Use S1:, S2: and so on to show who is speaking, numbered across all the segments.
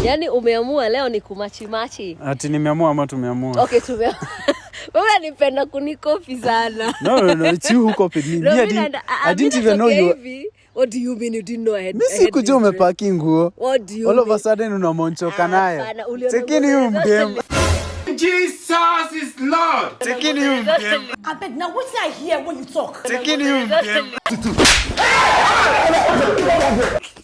S1: Yani umeamua leo ni kumachi.
S2: Ati nimeamua ama tumeamua?
S1: Okay, tumeamua. Wewe unanipenda kunikopi sana.
S2: No, it's you who copied me.
S1: No,
S2: I didn't even know you.
S1: What do you mean you didn't know I had?
S2: Mimi sikujua umepaki nguo.
S1: What do you
S2: All of a sudden unamonchoka nayo. Tekini huyu mdem.
S3: Jesus is Lord.
S2: Tekini huyu mdem.
S4: I beg now, what's I hear when you talk?
S2: Tekini huyu mdem.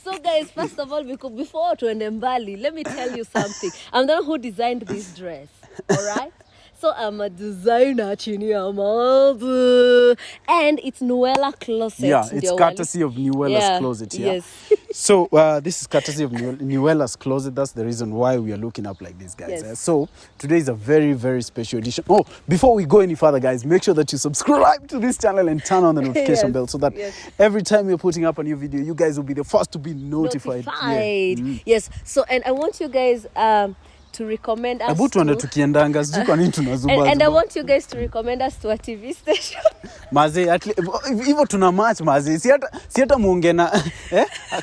S1: So guys, first of all, before tuende mbali, let me tell you something. I'm the one who designed this dress. All right? So I'm a designer, chini ya mabu. And it's Nuella Closet.
S2: Yeah, it's courtesy of Nuella's Closet. Yeah.
S1: Yes.
S2: So this is courtesy of Nuella's Closet. That's the reason why we are looking up like this, guys.
S1: Yes.
S2: So today is a very, very special edition. Oh, before we go any further, guys, make sure that you subscribe to this channel and turn on the notification bell so that every time we're putting up a new video, you guys will be the first to be notified.
S1: Yeah. Yes. So, and I want you guys to recommend us and I want you guys to recommend us to a TV station.
S2: Maze, hivyo tuna match maze. Si hata muonge na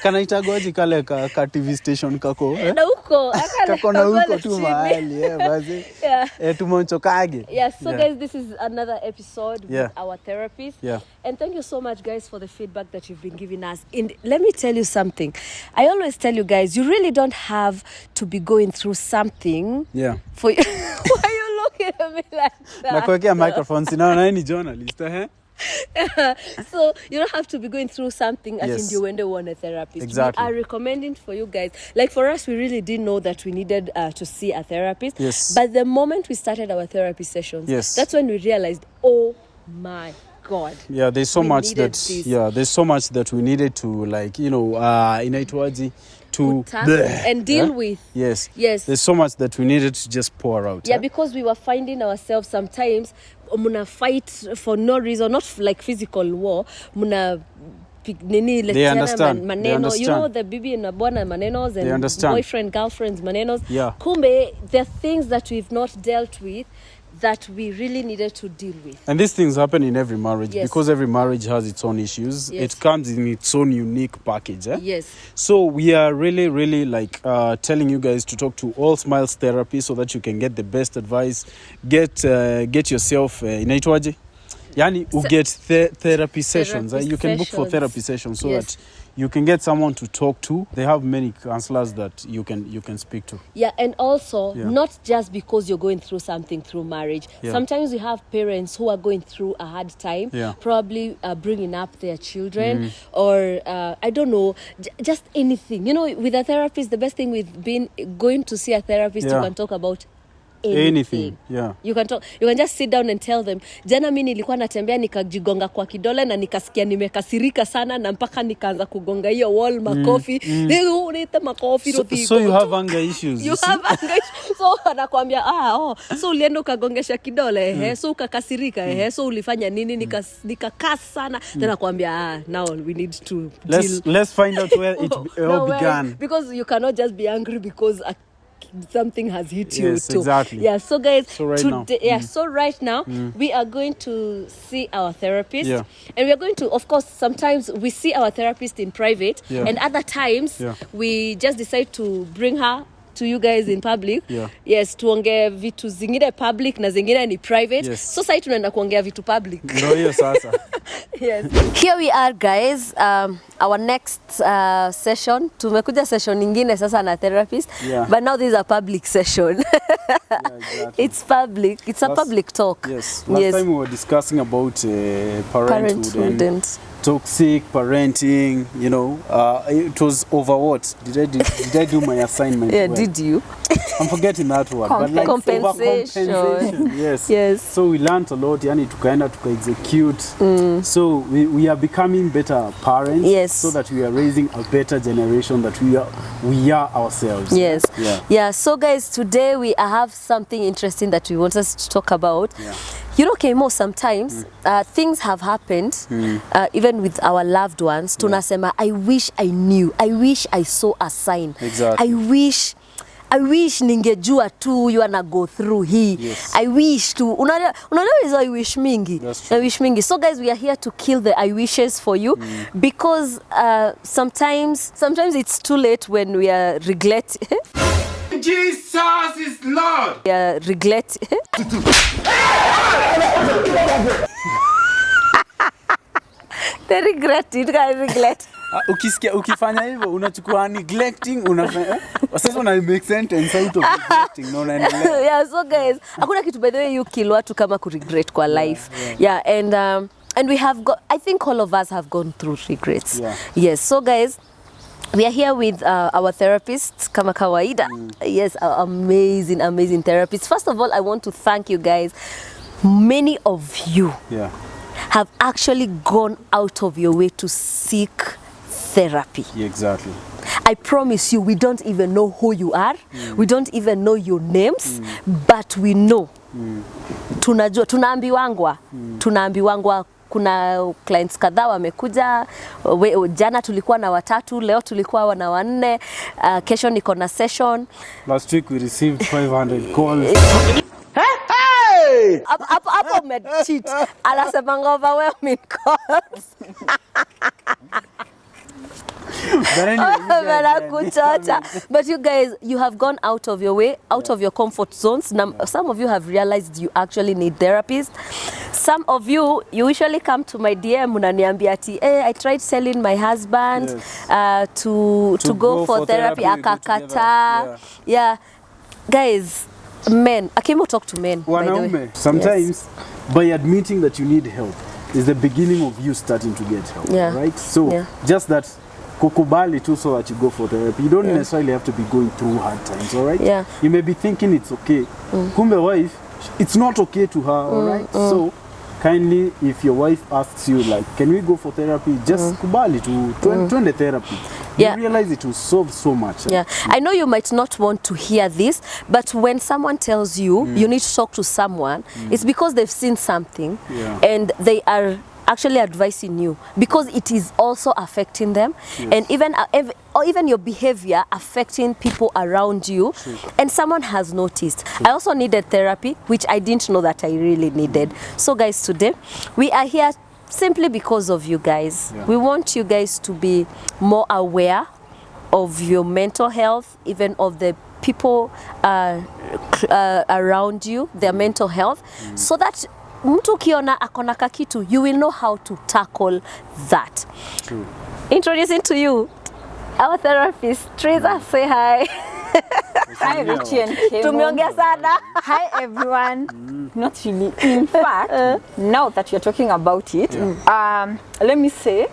S2: kanaita goji kale ka TV station kako.
S1: Na huko,
S2: kako na huko tu mahali maze. Tumonchokage.
S1: Yeah, so guys, this is another episode with our therapist. Yeah. And thank you so much guys for the feedback that you've been giving us. And let me tell you something. I always tell you guys, you really don't have to be going through something.
S2: Yeah.
S1: For you. Why are you looking at me like that?
S2: Nakuwekea microphone sina na ni journalist
S1: So you don't have to be going through something as in you want a therapist.
S2: Exactly.
S1: We are recommending for you guys. Like for us, we really didn't know that we needed to see a therapist.
S2: Yes.
S1: But the moment we started our therapy sessions, that's when we realized, oh my God.
S2: Yeah, there's so much that
S1: this.
S2: There's so much that we needed to inaitwaji to
S1: and deal with.
S2: Yes. There's so much that we needed to just pour out.
S1: Yeah, because we were finding ourselves sometimes muna fight for no reason, not like physical war. Muna
S2: they understand.
S1: Maneno. You know the bibi na bwana manenos and boyfriend girlfriends manenos.
S2: Yeah.
S1: Kumbe there are things that we've not dealt with that we really needed to deal with.
S2: And these things happen in every marriage because every marriage has its own issues. It comes in its own unique package.
S1: Yes.
S2: So we are really, really like telling you guys to talk to All Smiles Therapy so that you can get the best advice. Get yourself inaitwaje? Yani get therapy sessions. You can book for therapy sessions so that you can get someone to talk to. They have many counselors that you can speak to.
S1: Yeah, and also not just because you're going through something through marriage. Yeah. Sometimes we have parents who are going through a hard time, probably bringing up their children or I don't know, just anything. You know, with a therapist, the best thing with going to see a therapist, you can talk about anything.
S2: Yeah.
S1: You can just sit down and tell them, jana mimi nilikuwa natembea nikajigonga kwa kidole na nikasikia nimekasirika sana na mpaka nikaanza kugonga hiyo wall makofi. Unaita makofi
S2: so you have anger issues.
S1: You have anger issues. So anakuambia so ulienda ukagongesha kidole so ukakasirika so ulifanya nini nikakaa sana then anakuambia now we need to
S2: let's find out where it all began.
S1: Because you cannot just be angry because something has hit you too.
S2: Exactly.
S1: Yeah, so guys,
S2: so right
S1: now we are going to see our therapist. Yeah. And we are going to, of course, sometimes we see our therapist in private and other times we just decide to bring her to you guys in public. Yes, tuongee vitu zingine public na zingine ni private. So sasa tunaenda kuongea vitu public.
S2: Ndio hiyo sasa.
S1: Yes. Here we are guys, our next session. Tumekuja session nyingine sasa na therapist, but now this is a public session. Exactly. It's public. It's a public talk.
S2: Yes. Last time we were discussing about parenthood and toxic parenting, you know. It was over what? Did I do my assignment?
S1: Yeah, well? Did you?
S2: I'm forgetting that word. But like
S1: compensation.
S2: Yes. So we learned a lot, yani tukaenda execute. So we are becoming better parents so that we are raising a better generation that we are ourselves.
S1: Yes. Yeah, so guys, today we have something interesting that we want us to talk about. Yeah. You know, Kemo, sometimes things have happened, even with our loved ones. Tunasema, I wish I knew. I wish I saw a sign.
S2: Exactly.
S1: I wish I wish ningejua tu you wanna go through hii.
S2: Yes.
S1: I wish to unaona hizo I wish mingi.
S2: That's true.
S1: I wish mingi. So guys, we are here to kill the I wishes for you because sometimes it's too late when we are regret.
S3: Jesus is Lord.
S1: Regret. The regret, you guys regret.
S2: Ukifanya hivyo unachukua neglecting sasa una make sentence out of neglecting no unaendelea.
S1: Yeah, so guys, hakuna kitu by the way you kill watu kama ku regret kwa life. Yeah, and we have got, I think all of us have gone through regrets.
S2: Yeah.
S1: Yes, so guys, we are here with our therapists, kama kawaida. Yes, our amazing therapists. First of all, I want to thank you guys. Many of you have actually gone out of your way to seek therapy.
S2: Yeah, exactly.
S1: I promise you, we don't even know who you are. We don't even know your names, but we know. Tunajua, tunaambiwangwa kuna clients kadhaa wamekuja, jana tulikuwa na 3, leo tulikuwa na 4, kesho niko na session.
S2: Last week we received 500 calls.
S1: Hapo umecheat. Anasemanga overwhelming calls. But you guys, you have gone out of your way, out of your comfort zones. Some of you have realized you actually need therapists. Some of you usually come to my DM unaniambia ati, hey, I tried selling my husband to go for therapy akakata. Yeah. Guys, men, Akimo talk to men.
S2: Wanaume, sometimes by admitting that you need help is the beginning of you starting to get help, right? So just that kukubali too so that you go for therapy. You don't necessarily have to be going through hard times, all right?
S1: Yeah.
S2: You may be thinking it's okay. Kumbe wife, it's not okay to her, all right? So kindly, if your wife asks you like, can we go for therapy? Just kubali to the therapy. You realize it will solve so much.
S1: Yeah, I know you might not want to hear this, but when someone tells you you need to talk to someone, it's because they've seen something and they are actually advising you because it is also affecting them and even your behavior affecting people around you and someone has noticed. I also needed therapy, which I didn't know that I really needed. So guys, today we are here simply because of you guys. We want you guys to be more aware of your mental health, even of the people around you, their mental health, so that mtu kiona akona kakitu, you will know how to tackle that.
S2: True.
S1: Introducing to you our therapist, Teresa. Say hi.
S5: Hi, Richie and Kevin.
S1: Tumeongea sana.
S5: Hi, everyone. Not really. In fact, now that you're talking about it, let me say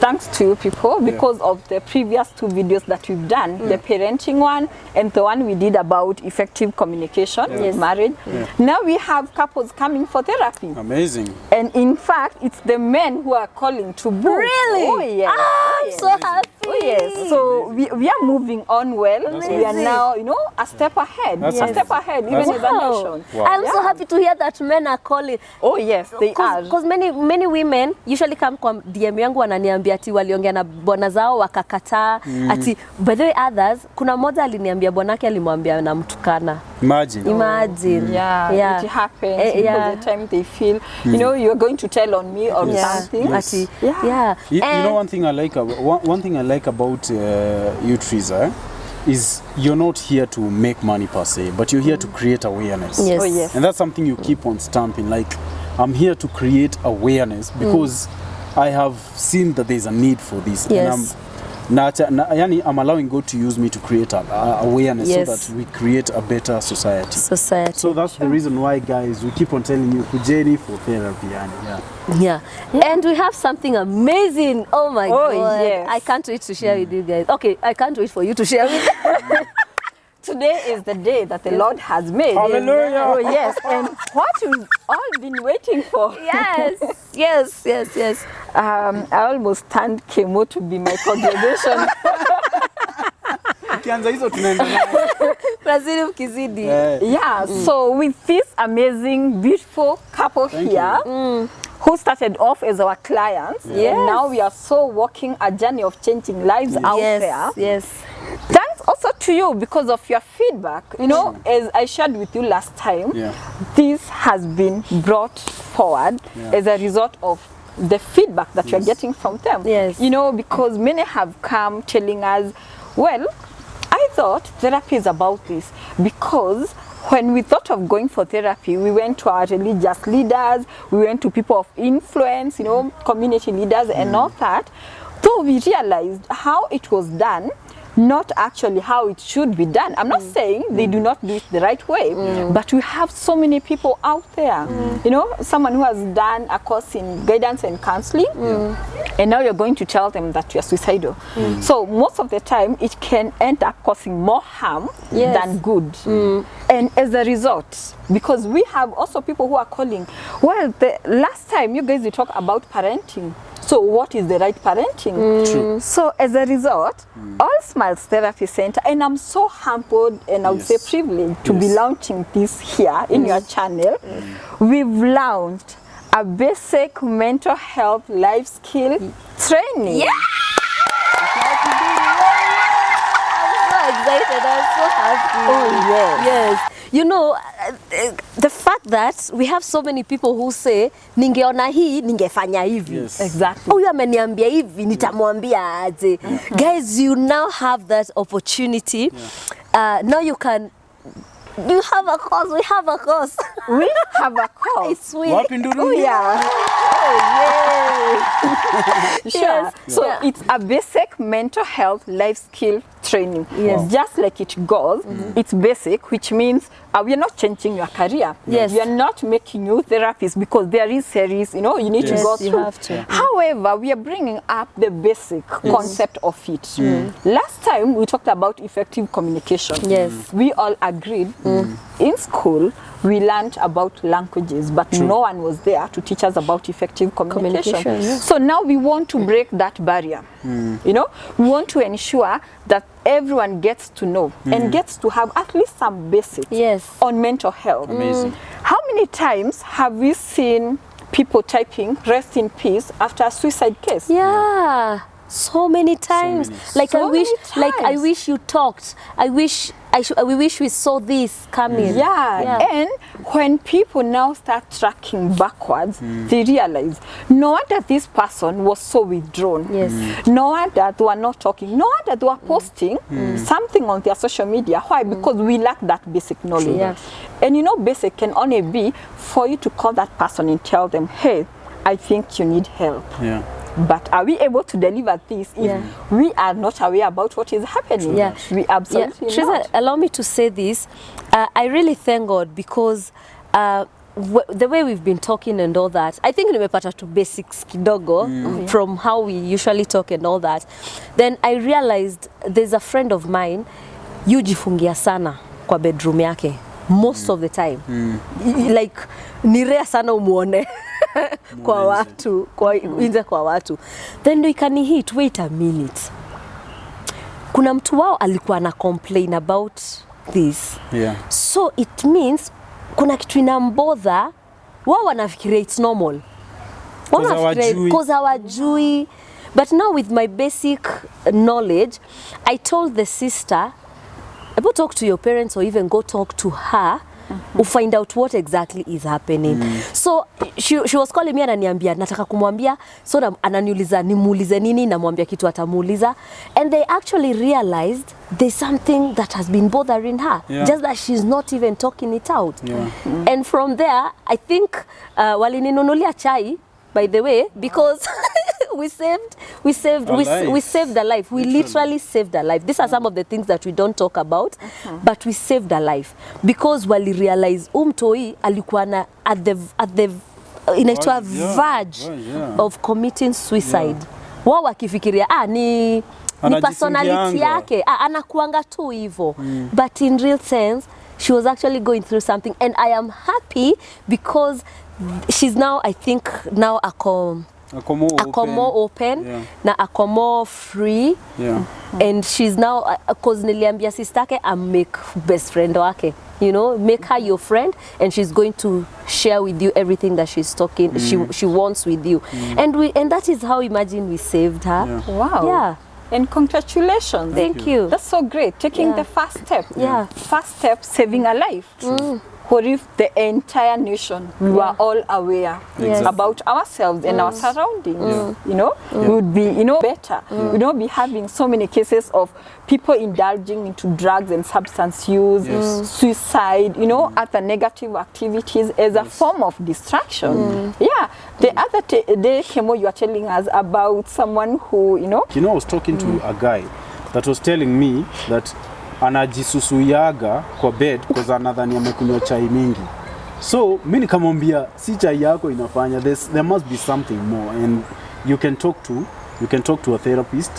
S5: thanks to you people because of the previous 2 videos that we've done, the parenting one and the one we did about effective communication in marriage. Now we have couples coming for therapy.
S2: Amazing.
S5: And in fact, it's the men who are calling to book.
S1: Really?
S5: Oh, yes.
S1: I'm so happy.
S5: Oh, yes. So we are moving on well. We are now, a step ahead. A step ahead, even as a nation.
S2: Wow.
S1: I'm so happy to hear that men are calling.
S5: Oh, yes, they are.
S1: Because many women usually come kwa DM yangu wananiambia ati waliongea na bwana zao wakakataa. Ati by the way others, kuna mmoja aliniambia bwanake alimwambia namtukana.
S2: Imagine.
S5: Yeah, it happens because the time they feel, you're going to tell on me or something.
S2: Yes. You know one thing I like about you, Teresa, is you're not here to make money per se, but you're here to create awareness.
S1: Yes.
S5: Oh, yes.
S2: And that's something you keep on stamping. Like, I'm here to create awareness because I have seen that there's a need for this.
S1: Yes.
S2: And I'm allowing God to use me to create awareness so that we create a better society. So that's the reason why, guys, we keep on telling you, kujeni for therapy.
S1: Yeah. And we have something amazing. Oh my God.
S5: Yes.
S1: I can't wait to share with you guys. Okay, I can't wait for you to share with me.
S5: Today is the day that the Lord has made.
S2: Hallelujah.
S5: Oh, yes. And what we've all been waiting for.
S1: Yes.
S5: I almost turned Kemo to be my congregation. So with this amazing, beautiful couple who started off as our clients, and now we are so walking a journey of changing lives out there.
S1: Yes.
S5: Thanks also to you because of your feedback. You know, as I shared with you last time, this has been brought forward as a result of the feedback that you're getting from them.
S1: Yes.
S5: You know, because many have come telling us, well, I thought therapy is about this, because when we thought of going for therapy, we went to our religious leaders, we went to people of influence, you know, community leaders and all that. So we realized how it was done, not actually how it should be done. I'm not saying they do not do it the right way, but we have so many people out there. You know, someone who has done a course in guidance and counseling, and now you're going to tell them that you're suicidal. So most of the time, it can end up causing more harm than good. And as a result, because we have also people who are calling, well, the last time you guys you talk about parenting. So what is the right parenting?
S2: True.
S5: So as a result, All Smiles Therapy Center, and I'm so humbled and I would say privileged to be launching this here in your channel. We've launched a basic mental health life skill training.
S1: Yeah! I'm so excited. I'm so happy.
S5: Oh, yes.
S1: Yes. You know, the fact that we have so many people who say, ningeona hii, ningefanya hivi.
S2: Yes.
S5: Exactly.
S1: Huyu ameniambia hivi, nitamwambia aje. Guys, you now have that opportunity. Now you can. You have a course. We have a course.
S5: We have a course.
S1: It's sweet.
S2: Wapi nduru?
S5: Oh, yeah. Oh, yay. Sure.
S1: Yes.
S5: So
S1: Yeah.
S5: it's a basic mental health life skill training.
S1: Yes.
S5: Wow. Just like it goes, it's basic, which means we are not changing your career.
S1: Yes.
S5: We are not making you therapists because there is series, you know, you need to go
S1: you
S5: through.
S1: have to.
S5: However, we are bringing up the basic concept of it. Last time we talked about effective communication.
S1: Yes.
S5: We all agreed in school we learned about languages, but no one was there to teach us about effective communication.
S1: Yeah.
S5: So now we want to break that barrier. You know, we want to ensure that everyone gets to know and gets to have at least some basics on mental health.
S2: Amazing.
S5: How many times have we seen people typing "rest in peace" after a suicide case?
S1: Yeah. So many times. Like
S5: So
S1: I wish,
S5: many
S1: like I
S5: times.
S1: wish you talked. I wish we wish we saw this coming.
S5: Yeah. And when people now start tracking backwards, they realize no wonder this person was so withdrawn.
S1: Yes.
S5: No wonder they were not talking. No wonder they were posting something on their social media. Why? Because we lack that basic knowledge.
S1: Yeah.
S5: And you know, basic can only be for you to call that person and tell them, hey, I think you need help.
S2: Yeah.
S5: But are we able to deliver this if we are not aware about what is happening?
S1: Yeah.
S5: We absolutely
S1: Teresa,
S5: not.
S1: allow me to say this. I really thank God because the way we've been talking and all that, I think nimepata to basics kidogo from how we usually talk and all that. Then I realized there's a friend of mine, yujifungia sana kwa bedroom yake most of the time. Like ni rare sana umuone kwa watu, kwa nje kwa watu. Then ndio ikani hit, wait a minute. Kuna mtu wao alikuwa na complain about this.
S2: Yeah.
S1: So it means kuna kitu inambother, wao wanafikiria it's normal. Because hawajui. But now with my basic knowledge, I told the sister, go talk to your parents or even go talk to her, find out what exactly is happening. So she was calling me ananiambia nataka kumwambia, so ananiuliza nimuulize nini, namwambia kitu atamuuliza, and they actually realized there's something that has been bothering her, just that she's not even talking it out. And from there I think walininunulia chai, by the way, because we saved a life. We literally saved a life. These are some of the things that we don't talk about, but we saved a life because wali realize umtoi alikuwa na at the inaitwa verge of committing suicide. Wao wakifikiria ni personality yake, anakuanga tu hivyo. But in real sense she was actually going through something, and I am happy because she's now, I think now ako more open na ako more free, and she's now cause niliambia sistake make best friend wake, you know, make her your friend, and she's going to share with you everything that she's talking she wants with you, and that is how, imagine, we saved her.
S5: Wow.
S1: Yeah.
S5: And congratulations.
S1: Thank you.
S5: That's so great. Taking
S1: Yeah.
S5: the first step.
S1: Yeah.
S5: First step, saving a life. What if the entire nation, we were all aware
S1: Yes.
S5: about ourselves and our surroundings, you know, we would be, you know, better. We would not be having so many cases of people indulging into drugs and substance use, suicide, you know, other negative activities as a form of distraction. Yeah. The other day, Kemo, you are telling us about someone who, you know.
S2: You know, I was talking to a guy that was telling me that anajisusuyaga kwa bed because anadhani amekunywa chai mingi. So mimi nikamwambia si chai yako inafanya, there must be something more, and you can talk to a therapist.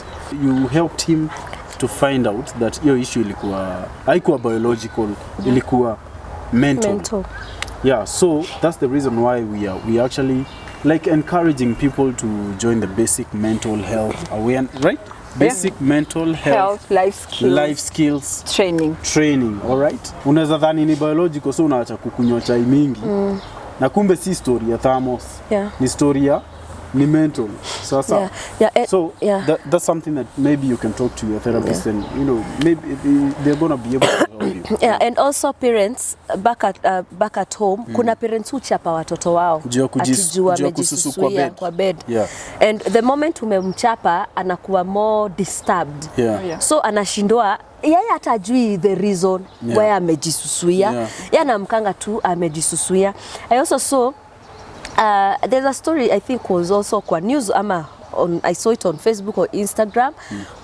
S2: You helped him to find out that hiyo issue haikuwa biological, ilikuwa mental. Yeah, so that's the reason why we actually like encouraging people to join the basic mental health awareness, right? Basic mental health, life skills training, all right? Unaweza dhani ni biological, so unaacha kukunywa chai mingi. Na kumbe si story ya thermos. Ni story ya ni mental. So that's something that maybe you can talk to your therapist and you know maybe they're going to be able to help you.
S1: Yeah, and also parents back at home, kuna parents who chapa watoto wao akijua amejisusuia kwa bed. And the moment umemchapa anakuwa more disturbed. So anashindwa yeye hatajui the reason why amejisusuia. Yeye anamkanga tu amejisusuia. I also saw there's a story I think was also kwa news I saw it on Facebook or Instagram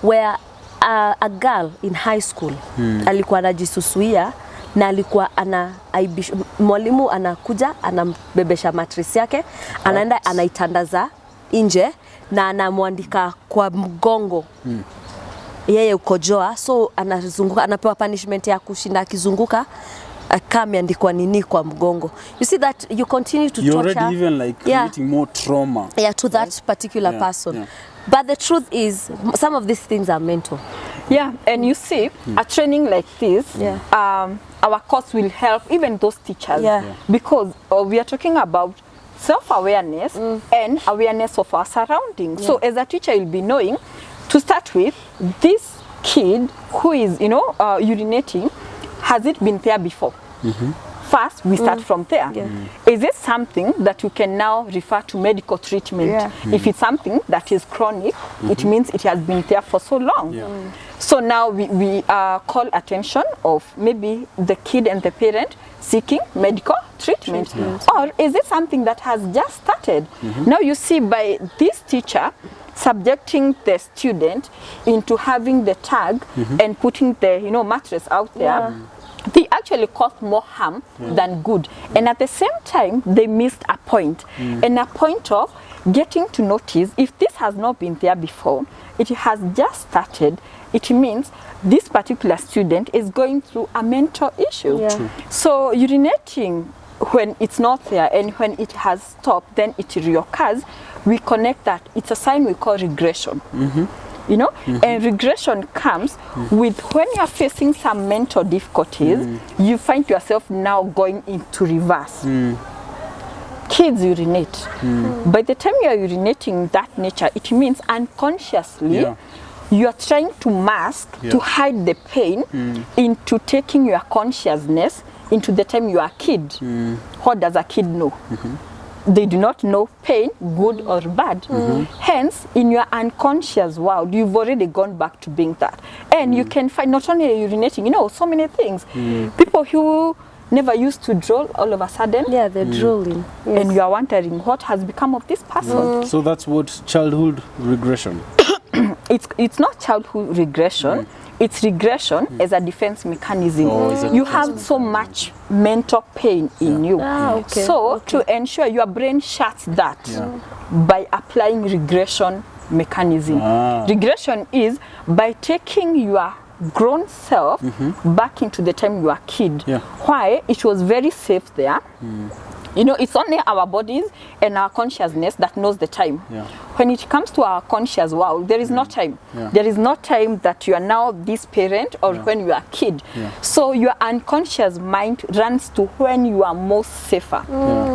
S1: where a girl in high school alikuwa anajisusuia na alikuwa mwalimu anakuja anambebesha mattress yake, anaenda anaitandaza nje na anamwandika kwa mgongo yeye ukojoa, so anazunguka, anapewa punishment ya kushinda akizunguka kama andikwa nini kwa mgongo. You see that you continue to torture.
S2: You're already even like creating more trauma.
S1: To that particular person. But the truth is, some of these things are mental.
S5: Yeah, and you see, a training like this, our course will help even those teachers. Because we are talking about self-awareness and awareness of our surroundings. So as a teacher, you'll be knowing, to start with, this kid who is, you know, urinating, has it been there before? First, we start from there. Is it something that you can now refer to medical treatment? If it's something that is chronic, it means it has been there for so long. So now we call attention of maybe the kid and the parent seeking medical treatment. Or is it something that has just started? Now you see, by this teacher subjecting the student into having the tag and putting the mattress out there, they actually caused more harm than good. And at the same time, they missed a point. And a point of getting to notice, if this has not been there before, it has just started, it means this particular student is going through a mental issue. So urinating, when it's not there and when it has stopped, then it reoccurs, we connect that. It's a sign we call regression. You know, and regression comes with when you're facing some mental difficulties, you find yourself now going into reverse. Kids urinate. By the time you're urinating that nature, it means unconsciously you are trying to mask, to hide the pain into taking your consciousness into the time you are a kid. What does a kid know? They do not know pain, good or bad. Hence, in your unconscious world, you've already gone back to being that. And you can find not only urinating, so many things. People who never used to drool, all of a sudden,
S1: they're drooling.
S5: And you are wondering what has become of this person.
S2: So that's what childhood regression.
S5: It's not childhood regression. It's regression as a defense mechanism. You have so much mental pain in you. So to ensure your brain shuts that by applying regression mechanism. Regression is by taking your grown self back into the time you were a kid. Why? It was very safe there. It's only our bodies and our consciousness that knows the time. When it comes to our conscious world, there is no time. There is no time that you are now this parent or when you are a kid. So your unconscious mind runs to when you are most safer,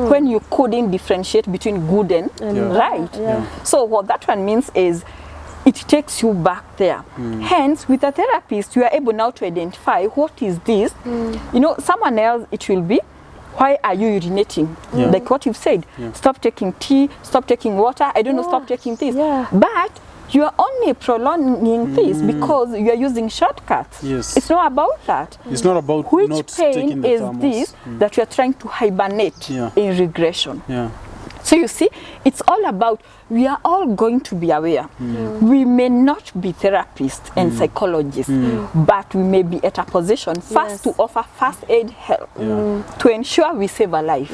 S5: when you couldn't differentiate between good and right. So what that one means is, it takes you back there. Hence, with a therapist, you are able now to identify what is this. You know, someone else, it will be, why are you urinating? Like what you've said. Stop taking tea, stop taking water, I don't know, stop taking this. But you are only prolonging this because you are using shortcuts. It's not about that.
S2: It's not about
S5: which
S2: not
S5: pain
S2: taking the
S5: is
S2: thermos.
S5: this that you are trying to hibernate in regression. So you see, it's all about, we are all going to be aware. We may not be therapists and psychologists, but we may be at a position first to offer first aid help to ensure we save a life.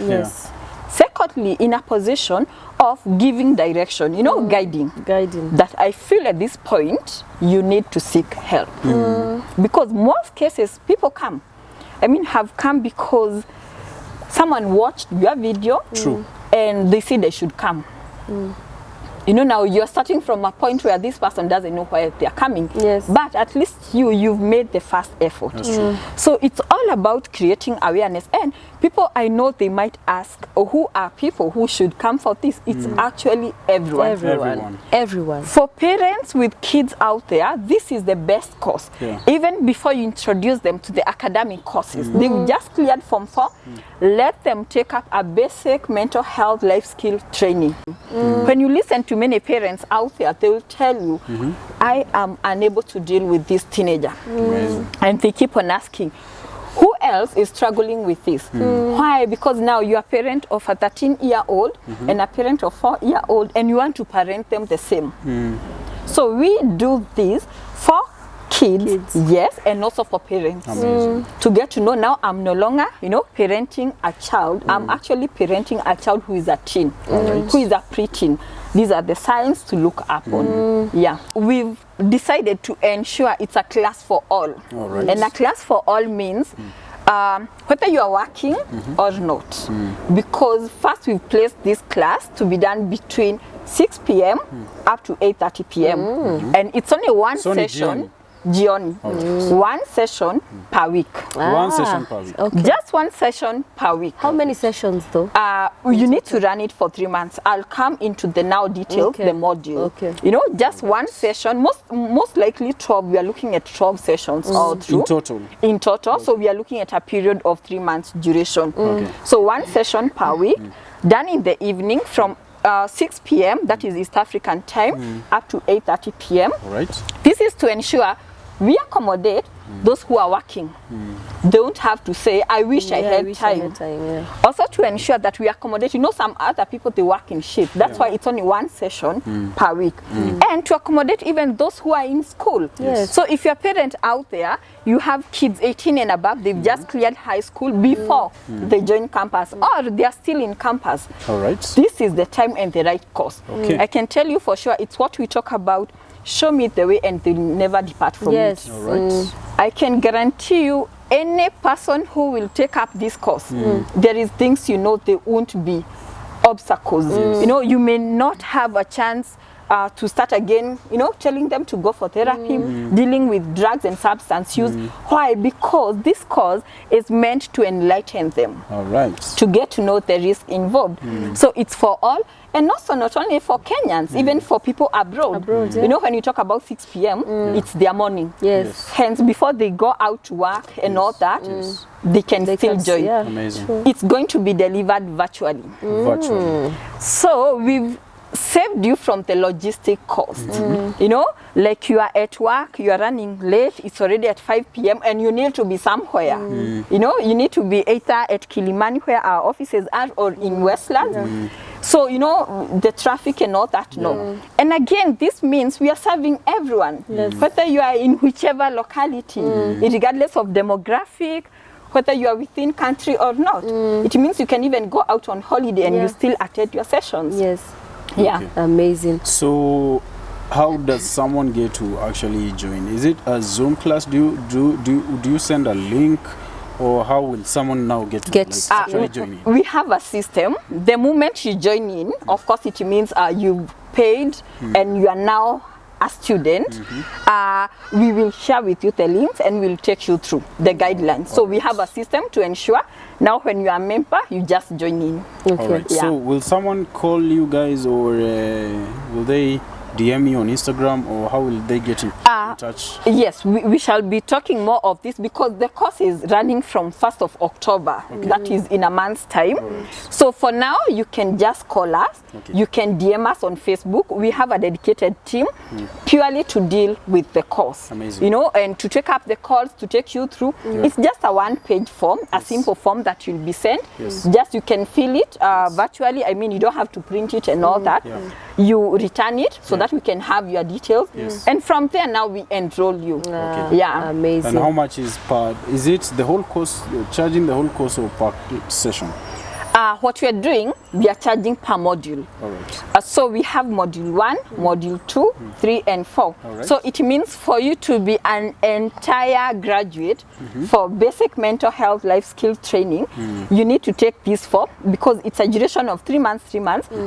S5: Secondly, in a position of giving direction, you know, guiding. That I feel at this point, you need to seek help. Because most cases, people come. I mean, have come because someone watched your video. And they see they should come. You know, now you're starting from a point where this person doesn't know why they're coming. But at least you've made the first effort. So it's all about creating awareness. And people, I know they might ask, oh, who are people who should come for this? It's actually everyone.
S1: Everyone.
S5: For parents with kids out there, this is the best course. Even before you introduce them to the academic courses, they've just cleared Form 4. Let them take up a basic mental health life skill training. When you listen to many parents out there, they will tell you, I am unable to deal with this teenager. And they keep on asking, who else is struggling with this? Why? Because now you are a parent of a 13-year-old and a parent of 4-year-old, and you want to parent them the same. So we do this for kids, yes, and also for parents. To get to know, now I'm no longer, you know, parenting a child. I'm actually parenting a child who is a teen, who is a preteen. These are the signs to look up on. We've decided to ensure it's a class for all. And a class for all means whether you are working or not. Because first we've placed this class to be done between 6 p.m. up to 8:30 p.m. And it's only one session. One session per week.
S2: One session per week.
S5: Just one session per week.
S1: How many sessions though?
S5: You need to run it for 3 months. I'll come into the now details, the module. You know, just one session, most likely 12. We are looking at 12 sessions all through. In total. So we are looking at a period of 3 months duration. So one session per week, done in the evening from 6 p.m. that is East African time up to 8:30 p.m. This is to ensure we accommodate those who are working. Don't have to say, I wish I had time. Also to ensure that we accommodate, you know, some other people, they work in shift. That's why it's only one session per week. And to accommodate even those who are in school. So if you're a parent out there, you have kids 18 and above, they've just cleared high school before they join campus, or they are still in campus. This is the time and the right course. I can tell you for sure, it's what we talk about. Show me the way and they'll never depart from it. I can guarantee you, any person who will take up this course, there is things, you know, there won't be obstacles. You know, you may not have a chance to start again, you know, telling them to go for therapy, dealing with drugs and substance use. Why? Because this course is meant to enlighten them, to get to know the risk involved. So it's for all. And also not only for Kenyans, even for people abroad. You know, when you talk about 6 p.m., it's their morning. Hence, before they go out to work and all that, they can still join. It's going to be delivered virtually. So we've saved you from the logistic cost. You know, like you are at work, you are running late, it's already at 5 p.m. and you need to be somewhere. You know, you need to be either at Kilimani where our offices are, or in Westlands. So, you know, the traffic and all that, And again, this means we are serving everyone, whether you are in whichever locality, regardless of demographic, whether you are within country or not. It means you can even go out on holiday and you still attend your sessions. Amazing.
S2: So how does someone get to actually join? Is it a Zoom class? Do you send a link? Or how will someone now get to actually join in?
S5: We have a system. The moment you join in, of course it means you've paid and you are now a student. We will share with you the links and we'll take you through the guidelines. So we have a system to ensure now when you are a member, you just join in.
S2: So will someone call you guys, or will they DM you on Instagram, or how will they get in touch?
S5: Yes, we shall be talking more of this because the course is running from 1st of October. Okay. That is in a month's time. Right. So for now, you can just call us. Okay. You can DM us on Facebook. We have a dedicated team purely to deal with the course.
S2: Amazing.
S5: You know, and to take up the calls, to take you through. It's just a one-page form, a simple form that will be sent. Yes. Just you can fill it virtually. I mean, you don't have to print it and all that. Yeah. You return it so that we can have your details. Yes. And from there now we enroll you.
S2: Okay.
S5: Yeah.
S2: Amazing. And how much is per, is it the whole course, you're charging the whole course or per session?
S5: What we are doing, we are charging per module.
S2: All right.
S5: So we have module 1, module 2, 3 and 4. Right. So it means for you to be an entire graduate for basic mental health life skill training, you need to take this form because it's a duration of 3 months,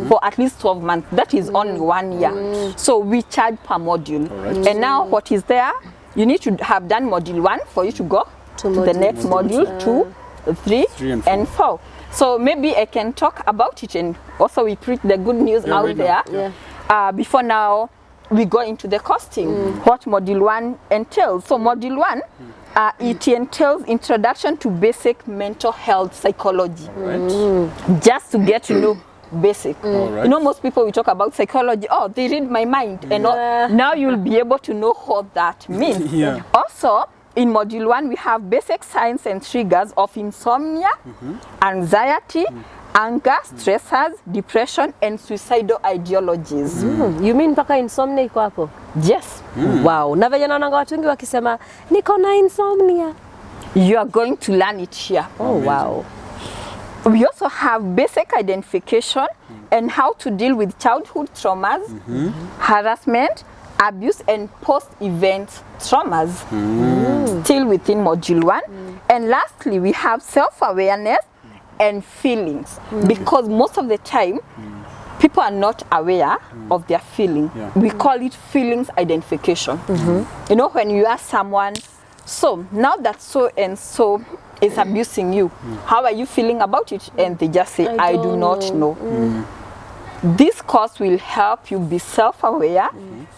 S5: for at least 12 months. That is only 1 year. So we charge per module. Right. And now what is there, you need to have done module 1 for you to go to the next module 2, 3 and 4. So maybe I can talk about it, and also we preach the good news out there. Yeah. Before now we go into the costing, what module 1 entails. So module 1, it entails introduction to basic mental health psychology. Just to get to know basic. You know, most people we talk about psychology, oh, they read my mind, and now you'll be able to know what that means. Also, in module 1, we have basic signs and triggers of insomnia, anxiety, anger, stressors, depression, and suicidal ideologies.
S1: You mean mpaka insomnia iko hapo?
S5: Yes.
S1: Wow. Na venye naona watu wengi wakisema niko na insomnia.
S5: You are going to learn it here.
S1: Oh, wow.
S5: We also have basic identification and how to deal with childhood traumas, harassment, abuse, and post-event traumas. Still within module 1. And lastly, we have self-awareness and feelings, because most of the time people are not aware of their feeling. We call it feelings identification. You know, when you ask someone, so now that so and so is abusing you, how are you feeling about it? And they just say, I do not know. This course will help you be self-aware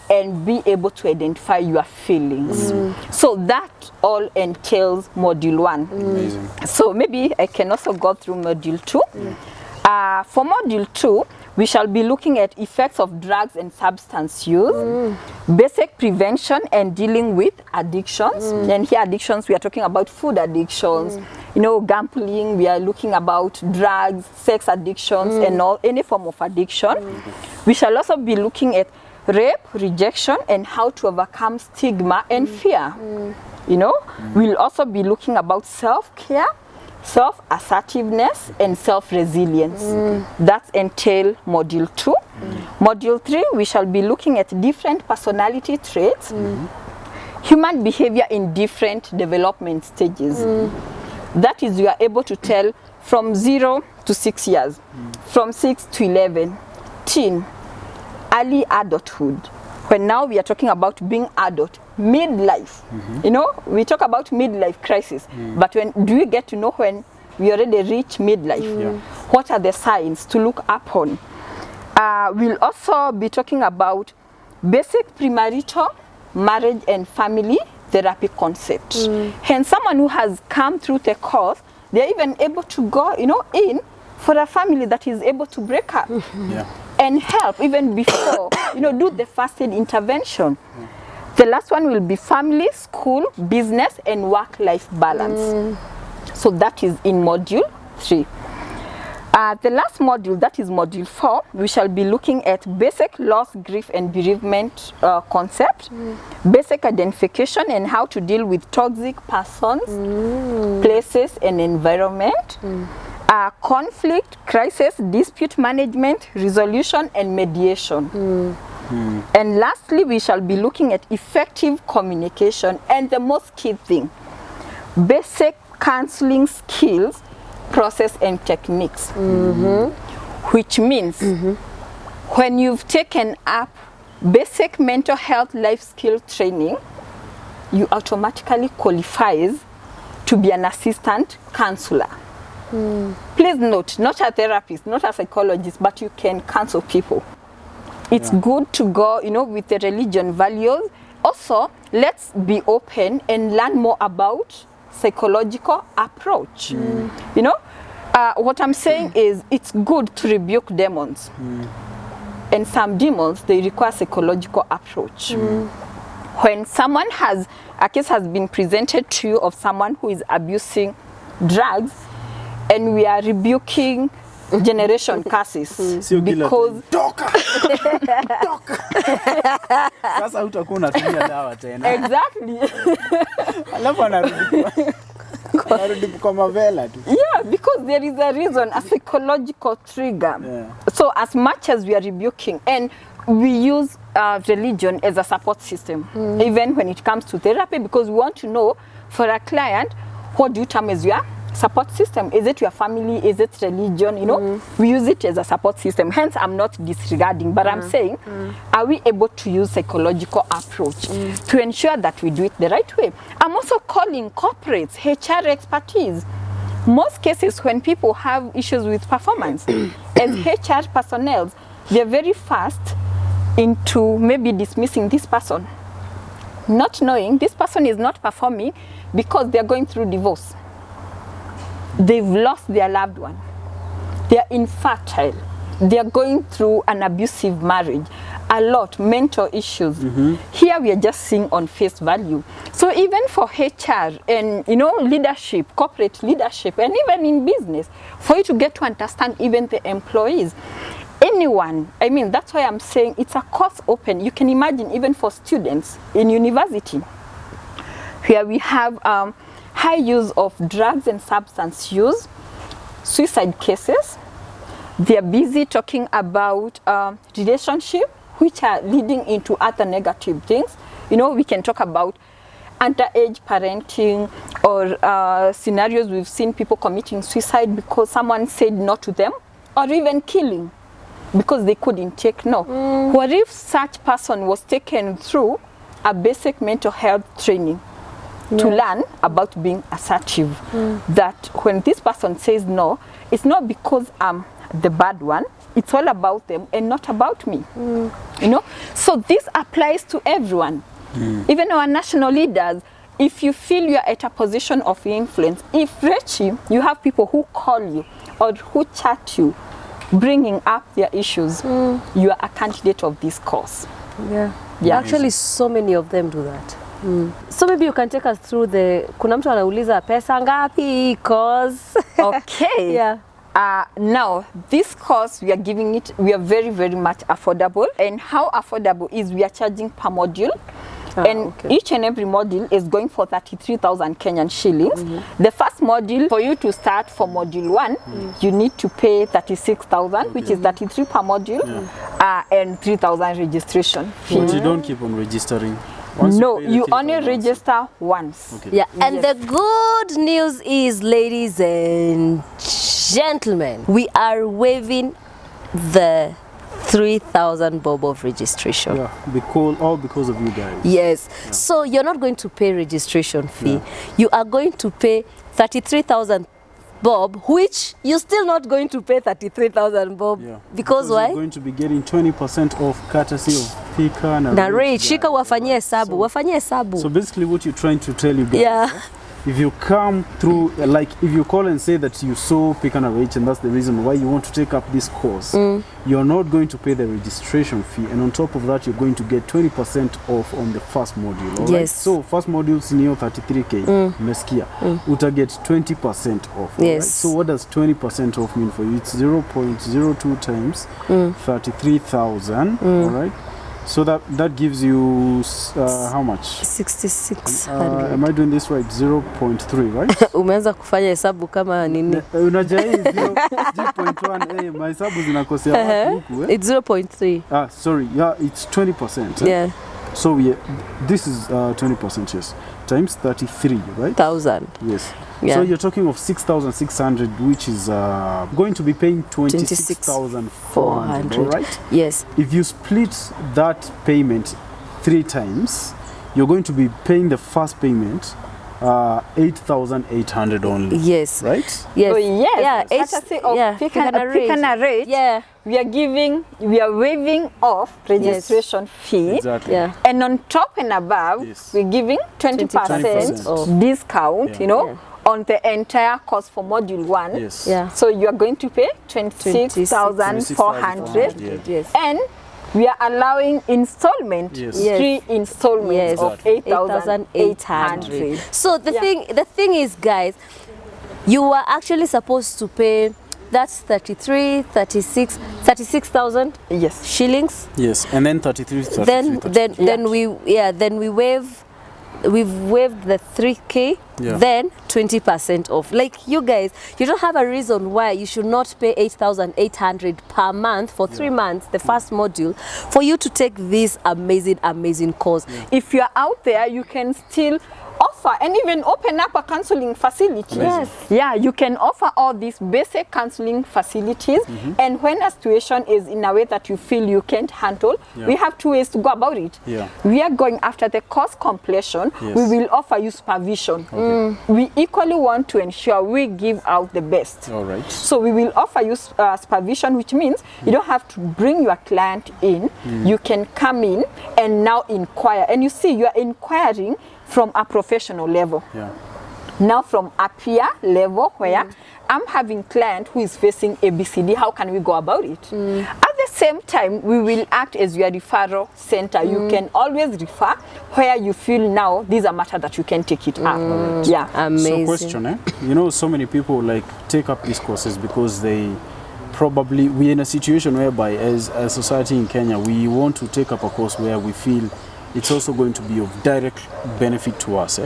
S5: and be able to identify your feelings. So that all entails module 1.
S2: Amazing.
S5: So maybe I can also go through module 2. For module 2, we shall be looking at effects of drugs and substance use, basic prevention and dealing with addictions. And here addictions, we are talking about food addictions, you know, gambling, we are looking about drugs, sex addictions, and all, any form of addiction. We shall also be looking at rape, rejection, and how to overcome stigma and fear. You know, we'll also be looking about self-care, self-assertiveness, and self-resilience. That entail module 2. Module 3, we shall be looking at different personality traits, human behavior in different development stages. That is, you are able to tell from 0 to 6 years, from 6 to 11, teen, early adulthood. When now we are talking about being adult, midlife. You know, we talk about midlife crisis, but when do we get to know when we already reach midlife? What are the signs to look upon? We'll also be talking about basic premarital, marriage and family therapy concept. And someone who has come through the course, they're even able to go, you know, in for a family that is able to break up. And help even before, you know, do the first aid intervention. The last one will be family, school, business, and work-life balance. So that is in module 3. The last module, that is module 4, we shall be looking at basic loss, grief, and bereavement concept, basic identification and how to deal with toxic persons, places, and environment, conflict, crisis, dispute management, resolution, and mediation. And lastly, we shall be looking at effective communication and the most key thing, basic counseling skills, process, and techniques. Which means when you've taken up basic mental health life skill training, you automatically qualifies to be an assistant counselor. Please note, not a therapist, not a psychologist, but you can counsel people. It's good to go, with the religion values. Also, let's be open and learn more about psychological approach. What I'm saying is it's good to rebuke demons. And some demons, they require psychological approach. When a case has been presented to you of someone who is abusing drugs, and we are rebuking generation curses because
S2: sasa utakuwa unatumia dawa tena.
S5: Exactly.
S2: Alafu anarudi kwa mavela tu.
S5: Yeah, because there is a reason, a psychological trigger. Yeah. So as much as we are rebuking, and we use religion as a support system, even when it comes to therapy, because we want to know for a client, what do you term as your support system? Is it your family? Is it religion? We use it as a support system. Hence, I'm not disregarding, but I'm saying, are we able to use psychological approach to ensure that we do it the right way? I'm also calling corporates, HR expertise. Most cases when people have issues with performance, as HR personnel, they're very fast into maybe dismissing this person, not knowing this person is not performing because they're going through divorce. They've lost their loved one. They're infertile. They're going through an abusive marriage. A lot, mental issues. Here we are just seeing on face value. So even for HR and leadership, corporate leadership, and even in business, for you to get to understand even the employees, anyone, that's why I'm saying it's a course open. You can imagine even for students in university, where we have high use of drugs and substance use, suicide cases. They're busy talking about relationship, which are leading into other negative things. We can talk about underage parenting or scenarios we've seen people committing suicide because someone said no to them, or even killing because they couldn't take no. What if such person was taken through a basic mental health training to learn about being assertive? That when this person says no, it's not because I'm the bad one, it's all about them and not about me. So this applies to everyone. Even our national leaders, if you feel you're at a position of influence, if Rechi, you have people who call you or who chat you, bringing up their issues, you are a candidate of this cause.
S1: Actually, so many of them do that. So maybe you can take us through kuna mtu anauliza pesa ngapi course.
S5: Okay. Now this course we are very, very much affordable. And how affordable is we are charging per module. And each and every module is going for 33,000 Kenyan shillings. The first module, for you to start for module 1, you need to pay 36,000, which is 33 per module, and 3,000 registration fee.
S2: But you don't keep on registering?
S5: No, you only register once.
S1: And the good news is, ladies and gentlemen, we are waiving the 3,000 bob of registration.
S2: All because of you guys.
S1: Yes. So you're not going to pay registration fee. You are going to pay 33,000 bob, which you're still not going to pay 33,000 bob. Because why?
S2: You're going to be getting 20% off courtesy of Pika
S1: na rate. Shika wafanyie hesabu.
S2: So basically what you're trying to tell you guys, if you come through, like if you call and say that you saw Pick and Arrange and that's the reason why you want to take up this course, you're not going to pay the registration fee, and on top of that you're going to get 20% off on the first module. All right? So first module is near 33k, Meskia. Uta get 20% off. Right? So what does 20% off mean for you? It's 0.02 times 33,000. All right. So that gives you how much?
S1: 6,600.
S2: Am I doing this right? 0.3, right?
S1: Umeanza kufanya hesabu kama nini?
S2: Unajua 0.1. My hesabu zinakosea huku.
S1: It's 0.3.
S2: Sorry. It's 20%. So this is 20%, yes. Times 33, right?
S1: 1,000.
S2: Yes. So you're talking of 6,600, which is going to be paying 26,400, all right?
S1: Yes.
S2: If you split that payment 3 times, you're going to be paying the first payment 8,800 only.
S1: Yes.
S2: Right?
S1: Yes.
S5: Oh, yes.
S1: Yeah.
S5: Courtesy of Pick and Rate.
S1: Yeah.
S5: We are waiving off registration fee.
S2: Exactly.
S1: Yeah.
S5: And on top and above,
S2: Yes.
S5: we're giving 20%
S2: 20%
S5: discount,
S2: Yeah.
S5: you know, on the entire cost for module 1.
S2: Yes.
S1: Yeah.
S5: So you are going to pay 26,400.
S2: Yeah.
S1: Yes.
S5: And we are allowing installment,
S2: Yes.
S5: 3 installments
S1: Yes.
S5: of 8,800.
S1: So the thing is, guys, you were actually supposed to pay, that's 36,000
S5: Yes.
S1: shillings.
S2: Yes. And then 33.
S1: Then we've waived the 3K,
S2: Yeah.
S1: then 20% off. Like, you guys, you don't have a reason why you should not pay 8,800 per month for 3 months, the first module, for you to take this amazing course.
S5: If you're out there, you can still offer and even open up a counseling facility.
S2: Amazing. Yes.
S5: Yeah, you can offer all these basic counseling facilities. And when a situation is in a way that you feel you can't handle, we have 2 ways to go about it.
S2: Yeah.
S5: We are going after the course completion.
S2: Yes.
S5: We will offer you supervision. We equally want to ensure we give out the best.
S2: All right.
S5: So we will offer you supervision, which means you don't have to bring your client in. You can come in and now inquire. And you see, you are inquiring from a professional level.
S2: Yeah.
S5: Now from a peer level where I'm having client who is facing ABCD, how can we go about it? At the same time, we will act as your referral center. You can always refer where you feel now this is a matter that you can take it up. Yeah.
S1: Amazing.
S2: So question, you know, so many people like take up these courses because we're in a situation whereby as a society in Kenya, we want to take up a course where we feel it's also going to be of direct benefit to us.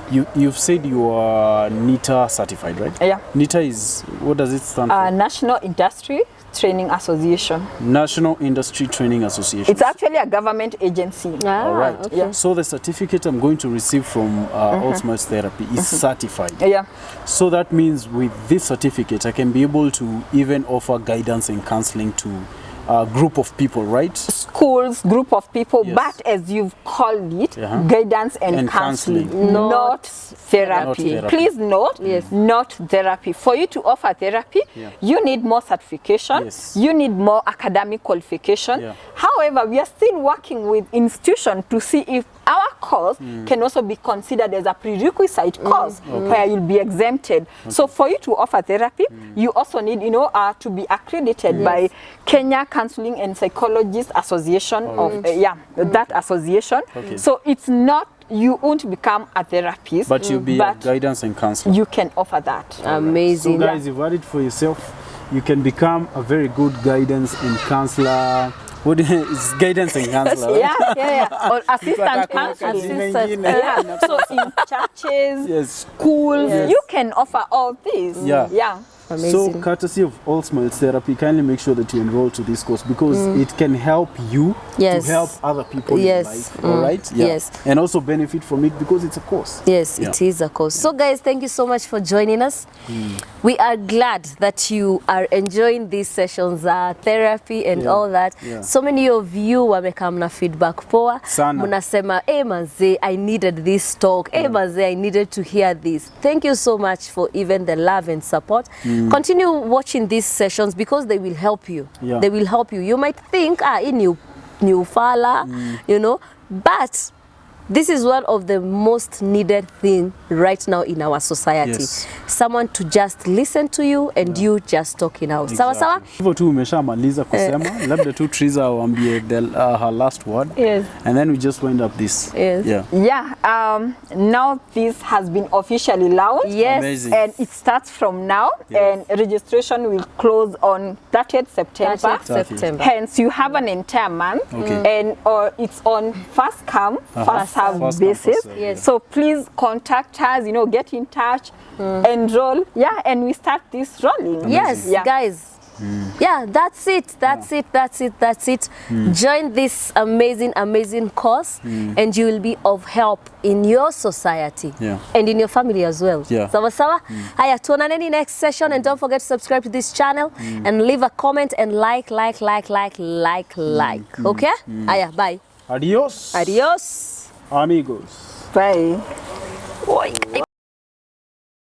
S2: You've said you are NITA certified, right?
S5: Yeah.
S2: NITA is, what does it stand for?
S5: National Industry Training Association.
S2: National Industry Training Association.
S5: It's actually a government agency.
S2: All right.
S1: Okay.
S5: Yeah.
S2: So the certificate I'm going to receive from Alzheimer's Therapy is certified.
S5: Yeah.
S2: So that means with this certificate, I can be able to even offer guidance and counseling to a group of people, right?
S5: Schools, group of people,
S2: Yes.
S5: but as you've called it, guidance and counseling, not therapy.
S2: Not therapy.
S5: Please note, not therapy. For you to offer therapy, you need more certification,
S2: Yes.
S5: you need more academic qualification.
S2: Yeah.
S5: However, we are still working with institutions to see if our course can also be considered as a prerequisite course where you'll be exempted. So for you to offer therapy, you also need, to be accredited by Kenya Counseling and Psychologists Association that association.
S2: Okay.
S5: So it's not, you won't become a therapist,
S2: But you'll be a guidance and counselor.
S5: you can offer that.
S1: Amazing.
S2: So guys, you've heard it for yourself. You can become a very good guidance and counselor. What is guidance and counselor?
S5: Or assistant counseling. So in churches, schools, you can offer all these.
S1: Amazing.
S2: So courtesy of All Smiles Therapy, kindly make sure that you enroll to this course because it can help you to help other people in life. All right?
S1: Yes.
S2: And also benefit from it because it's a course.
S1: Yes, it is a course. So guys, thank you so much for joining us. We are glad that you are enjoying these sessions, therapy and all that. So many of you wamekam na feedback poa.
S2: Sana.
S1: Munasema, manze, I needed this talk. Manze, I needed to hear this. Thank you so much for even the love and support. Continue watching these sessions because they will help you. They will help you. You might think, new fala, but this is one of the most needed thing right now in our society. Someone to just listen to you and you just talking out. Sawa sawa?
S2: Hivyo tu umeshamaliza kusema, labda tu Triza waambie her last word. And then we just wind up this.
S5: Now this has been officially launched.
S2: Amazing.
S5: And it starts from now and registration will close on 30th September.
S1: 30th September.
S5: Hence you have an entire month and it's on first come, first serve basis. So please contact us, get in touch, enroll, and we start this rolling.
S1: Guys. That's it. Join this amazing course and you will be of help in your society and in your family as well. Sawa sawa? Haya, tuonaneni next session and don't forget to subscribe to this channel and leave a comment and like. Okay? Haya, bye.
S2: Adios.
S1: Adios.
S2: Amigos.
S5: Bye. Oi.